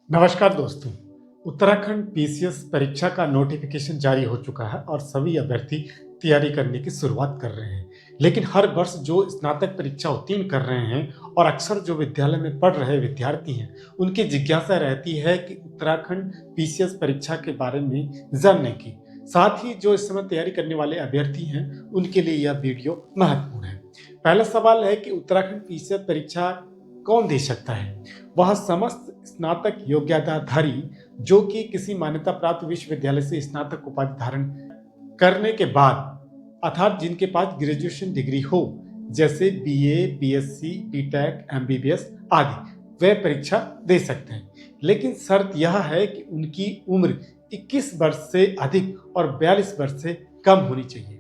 नमस्कार दोस्तों। उत्तराखंड पीसीएस परीक्षा का नोटिफिकेशन जारी हो चुका है और सभी अभ्यर्थी तैयारी करने की शुरुआत कर रहे हैं। लेकिन हर वर्ष जो स्नातक परीक्षा उत्तीर्ण कर रहे हैं और अक्सर जो विद्यालय में पढ़ रहे विद्यार्थी हैं, उनकी जिज्ञासा रहती है कि उत्तराखंड पीसीएस परीक्षा के बारे में जानने की। साथ ही जो इस समय तैयारी करने वाले अभ्यर्थी हैं, उनके लिए यह वीडियो महत्वपूर्ण है। पहला सवाल है कि उत्तराखंड पीसीएस परीक्षा कौन दे सकता है? वह समस्त स्नातक योग्यताधारी जो कि किसी मान्यता प्राप्त विश्वविद्यालय से स्नातक उपाधि धारण करने के बाद अर्थात जिनके पास ग्रेजुएशन डिग्री हो, जैसे बीए, बीएससी, बीटेक, एमबीबीएस आदि, वे परीक्षा दे सकते हैं। लेकिन शर्त यह है कि उनकी उम्र 21 वर्ष से अधिक और 42 वर्ष से कम होनी चाहिए।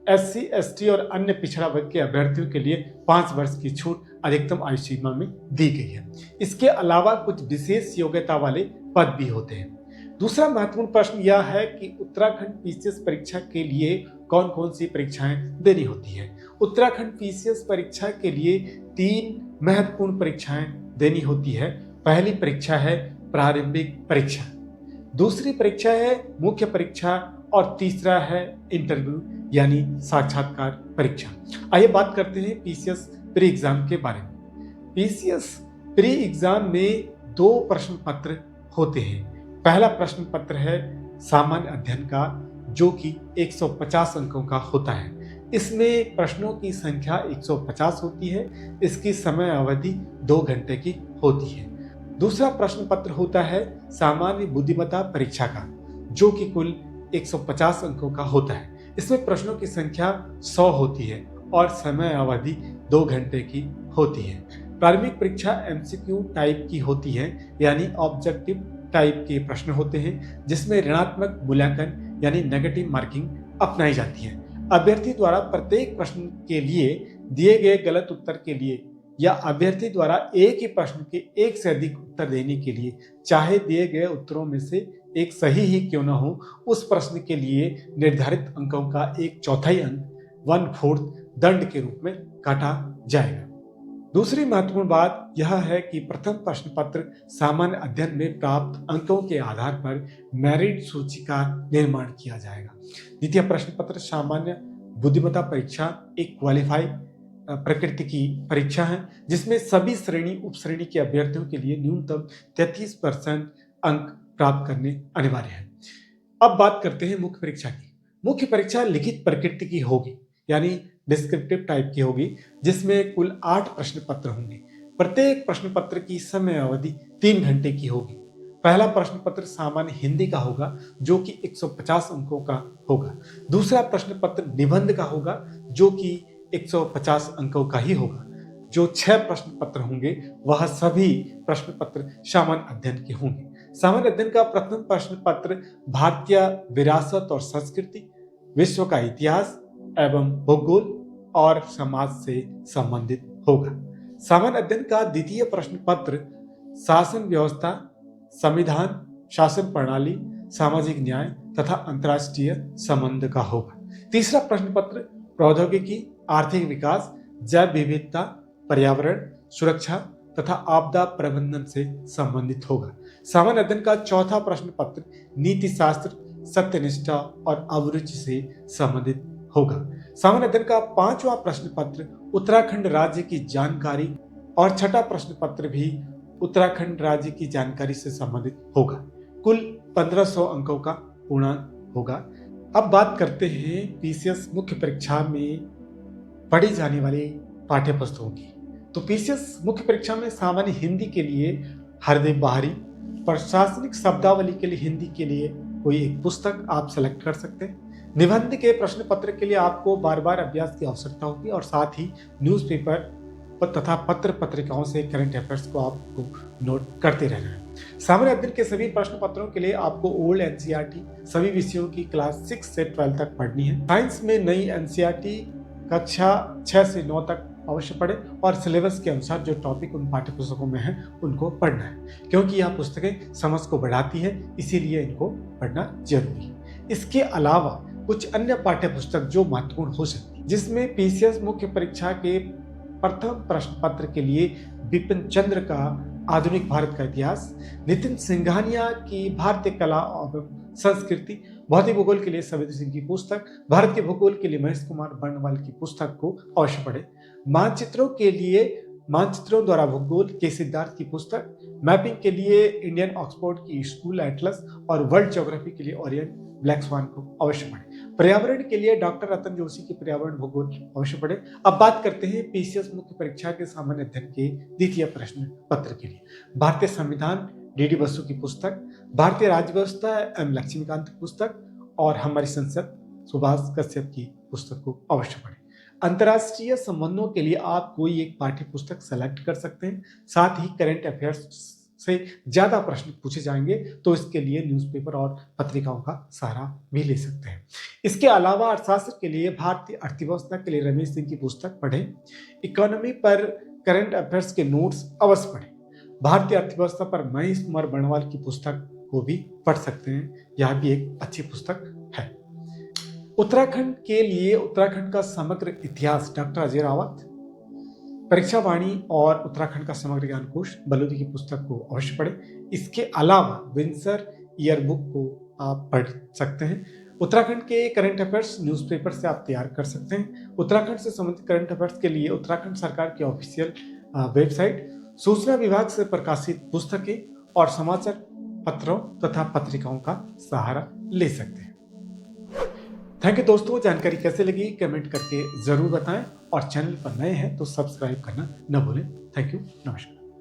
एससी, एसटी और अन्य पिछड़ा वर्ग के अभ्यर्थियों के लिए 5 वर्ष की छूट अधिकतम आयु सीमा में दी गई है। इसके अलावा कुछ विशेष योग्यता वाले पद भी होते हैं। दूसरा महत्वपूर्ण प्रश्न यह है कि उत्तराखंड पीसीएस परीक्षा के लिए कौन कौन सी परीक्षाएं देनी होती है। उत्तराखंड पीसीएस परीक्षा के लिए 3 महत्वपूर्ण परीक्षाएं देनी होती है। पहली परीक्षा है प्रारंभिक परीक्षा, दूसरी परीक्षा है मुख्य परीक्षा और तीसरा है इंटरव्यू यानी साक्षात्कार परीक्षा। आइए बात करते हैं पीसीएस प्री एग्जाम के बारे में। पीसीएस प्री एग्जाम में 2 प्रश्न पत्र होते हैं। पहला प्रश्न पत्र है सामान्य अध्ययन का, जो कि 150 अंकों का होता है। इसमें प्रश्नों की संख्या 150 होती है। इसकी समय अवधि 2 घंटे की होती है। दूसरा प्रश्न पत्र होता है सामान्य बुद्धिमत्ता परीक्षा का, जो कि कुल 150 अंकों का होता है। इसमें प्रश्नों की संख्या 100 होती है और समय अवधि 2 घंटे की होती है। प्रारंभिक परीक्षा एमसीक्यू टाइप की होती है, यानी ऑब्जेक्टिव टाइप के प्रश्न होते हैं, जिसमें ऋणात्मक मूल्यांकन यानी नेगेटिव मार्किंग अपनाई जाती है। अभ्यर्थी द्वारा प्रत्येक प्रश्न के लिए दिए गए गलत उत्तर के लिए या अभ्यर्थी द्वारा एक ही प्रश्न के एक से अधिक उत्तर देने के लिए, चाहे दिए गए उत्तरों में से एक सही ही क्यों न हो, उस प्रश्न के लिए निर्धारित अंकों का 1/4 अंक 1/4 दंड के रूप में काटा जाएगा। दूसरी महत्वपूर्ण बात यह है कि प्रथम प्रश्न पत्र सामान्य अध्ययन में प्राप्त अंकों के आधार पर मेरिट सूची का निर्माण किया जाएगा। द्वितीय प्रश्न पत्र सामान्य बुद्धिमत्ता परीक्षा एक क्वालिफाई प्रकृति की परीक्षा है, जिसमें सभी श्रेणी उपश्रेणी के अभ्यर्थियों के लिए न्यूनतम 33% अंक प्राप्त करने अनिवार्य है। अब बात करते हैं मुख्य परीक्षा की। मुख्य परीक्षा लिखित प्रकृति की होगी, यानी डिस्क्रिप्टिव टाइप की होगी, जिसमें कुल 8 प्रश्न पत्र होंगे। प्रत्येक प्रश्न पत्र की समय अवधि 3 घंटे की होगी। पहला प्रश्न पत्र सामान्य हिंदी का होगा, जो कि 150 अंकों का होगा। दूसरा प्रश्न पत्र निबंध का होगा, जो कि 150 अंकों का ही होगा। जो 6 प्रश्न पत्र होंगे वह सभी प्रश्न पत्र सामान्य अध्ययन के होंगे। सामान्य अध्ययन का प्रथम प्रश्न पत्र भारतीय विरासत और संस्कृति, विश्व का इतिहास एवं भूगोल और समाज से संबंधित होगा। सामान्य अध्ययन का द्वितीय प्रश्न पत्र शासन व्यवस्था, संविधान, शासन प्रणाली, सामाजिक न्याय तथा अंतर्राष्ट्रीय संबंध का होगा। तीसरा प्रश्न पत्र प्रौद्योगिकी, आर्थिक विकास, जैव विविधता, पर्यावरण सुरक्षा तथा आपदा प्रबंधन से संबंधित होगा। सामान्य अध्ययन का चौथा प्रश्न पत्र नीति शास्त्र, सत्यनिष्ठा और अभिरुचि से संबंधित होगा। सामान्य अध्ययन का 5वां प्रश्न पत्र उत्तराखंड राज्य की जानकारी और छठा प्रश्न पत्र भी उत्तराखंड राज्य की जानकारी से संबंधित होगा। कुल 1500 अंकों का पूर्णांक होगा। अब बात करते हैं पीसीएस मुख्य परीक्षा में पढ़ी जाने वाली पाठ्य पुस्तकों की। तो पीसीएस मुख्य परीक्षा में सामान्य हिंदी के लिए हरदेव बाहरी, प्रशासनिक शब्दावली के लिए हिंदी के लिए कोई एक पुस्तक आप सेलेक्ट कर सकते हैं। निबंध के प्रश्न पत्र के लिए आपको बार बार अभ्यास की आवश्यकता होगी और साथ ही न्यूज़पेपर तथा पत्र पत्रिकाओं से करंट अफेयर्स को आपको नोट करते रहना है। सामान्य अध्ययन के सभी प्रश्न पत्रों के लिए आपको ओल्ड एनसीईआरटी सभी विषयों की क्लास 6 से 12 तक पढ़नी है। साइंस में नई एनसीईआरटी कक्षा 6 से 9 तक अवश्य पढ़े और सिलेबस के अनुसार जो टॉपिक उन पाठ्य पुस्तकों में है उनको पढ़ना है, क्योंकि यह पुस्तकें समझ को बढ़ाती है, इसीलिए इनको पढ़ना जरूरी है। इसके अलावा कुछ अन्य पाठ्य पुस्तक जो महत्वपूर्ण हो सकती है, जिसमें पीसीएस मुख्य परीक्षा के प्रथम प्रश्न पत्र के लिए बिपिन चंद्र का आधुनिक भारत का इतिहास, नितिन सिंघानिया की भारतीय कला और संस्कृति, भौतिक भूगोल के लिए सवित्र सिंह की पुस्तक, भारत के भूगोल के लिए महेश कुमार बर्णवाल की पुस्तक को अवश्य पढ़ें। मानचित्रों के लिए मानचित्रों द्वारा भूगोल के सिद्धार्थ की पुस्तक, मैपिंग के लिए इंडियन ऑक्सफोर्ड की स्कूल एटलस और वर्ल्ड ज्योग्राफी के लिए ओरियन ब्लैक स्वान को अवश्य पढ़ें। पर्यावरण के लिए डॉक्टर रतन जोशी की पर्यावरण भूगोल अवश्य पढ़ें। अब बात करते हैं पीसीएस मुख्य परीक्षा के सामान्य अध्ययन के द्वितीय प्रश्न पत्र के लिए। भारतीय संविधान डीडी बसु की पुस्तक, भारतीय राज्य व्यवस्था एम लक्ष्मीकांत की पुस्तक और हमारी संसद सुभाष कश्यप की पुस्तक को अवश्य पढ़ें। अंतर्राष्ट्रीय संबंधों के लिए आप कोई एक पाठ्य पुस्तक सेलेक्ट कर सकते हैं। साथ ही करंट अफेयर्स से ज्यादा प्रश्न पूछे जाएंगे तो इसके लिए न्यूज़पेपर और पत्रिकाओं का सहारा भी ले सकते हैं। इसके अलावा अर्थशास्त्र के लिए भारतीय अर्थव्यवस्था के लिए रमेश सिंह की पुस्तक पढ़ें। इकोनॉमी पर करंट अफेयर्स के नोट्स अवश्य पढ़ें। भारतीय अर्थव्यवस्था पर महेश कुमार बर्णवाल की पुस्तक को भी पढ़ सकते हैं, यह भी एक अच्छी पुस्तक है। उत्तराखंड के लिए उत्तराखंड का समग्र इतिहास डॉक्टर अजय रावत, परीक्षा वाणी और उत्तराखंड का समग्र ज्ञान कोश बलूदी की पुस्तक को अवश्य पढ़ें। इसके अलावा विंसर ईयरबुक को आप पढ़ सकते हैं। उत्तराखंड के करंट अफेयर्स न्यूज़पेपर से आप तैयार कर सकते हैं। उत्तराखंड से संबंधित करंट अफेयर्स के लिए उत्तराखंड सरकार की ऑफिशियल वेबसाइट, सूचना विभाग से प्रकाशित पुस्तकें और समाचार पत्रों तथा पत्रिकाओं का सहारा ले सकते हैं। थैंक यू दोस्तों, जानकारी कैसे लगी कमेंट करके जरूर बताएं और चैनल पर नए हैं तो सब्सक्राइब करना न भूलें। थैंक यू, नमस्कार।